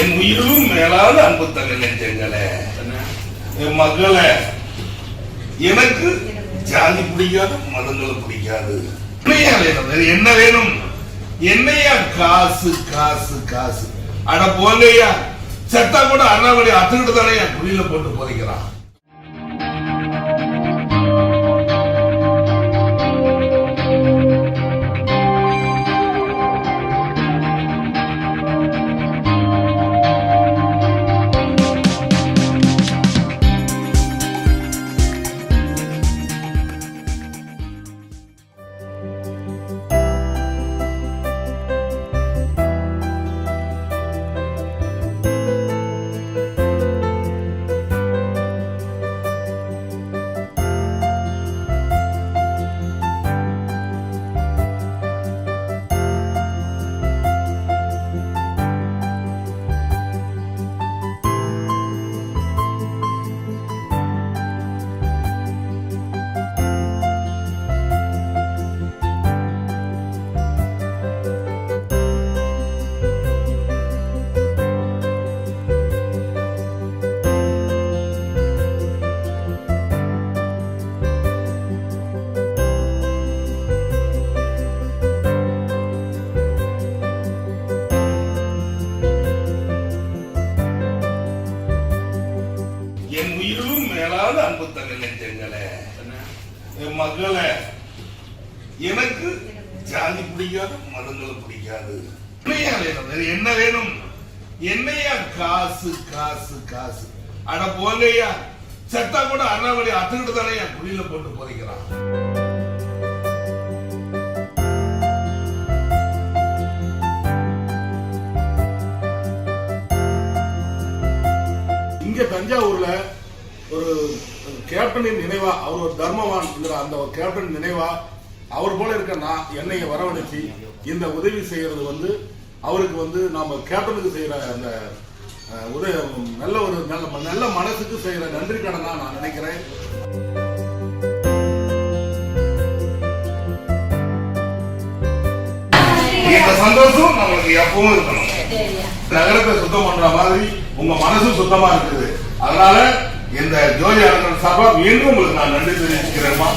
என் உயிரிலும் மேலான அன்பு தங்க நெஞ்சங்களே, என் மக்களை, எனக்கு ஜாதி பிடிக்காது, மதங்களை பிடிக்காது. என்ன வேணும்? என்னையா காசு காசு காசு? அட போங்கய்யா, செத்தா கூட அண்ணாமலை அத்துக்கிட்டு தானே குழியில போட்டு போதைக்கிறான். என் உயிரிலும் மேலான அன்பு தங்க நெஞ்சங்களே, என் மக்களை, எனக்கு ஜாதி பிடிக்காது, மதங்களை பிடிக்காது. என்ன வேணும்? என்னையா காசு காசு காசு? அட போங்கய்யா, செத்தா கூட அண்ணாமலை அத்துக்கிட்டு தானே குழியில போட்டு போதைக்கிறான். இங்க தஞ்சாவூர்ல ஒரு கேப்டனின் நினைவா, அவர் ஒரு தர்மவான் அந்த ஒரு கேப்டன் நினைவா அவர் போல இருக்க நான் என்னைய வரவழைச்சு இந்த உதவி செய்யறது அவருக்கு நாம கேப்டனுக்கு செய்யற அந்த உதவி நல்ல ஒரு நல்ல மனசுக்கு செய்யற நன்றி கடனா நான் நினைக்கிறேன். இந்த சந்தோஷம் நம்மளுக்கு எப்பவும் இருக்கணும். நகரத்தை சுத்தம் பண்ற மாதிரி உங்க மனசு சுத்தமா இருக்குது. அதனால இந்த ஜோதி அறக்கட்டளை சார்பா மீண்டும் உங்களுக்கு நான் நன்றி தெரிவிச்சுக்கிறேன்மா.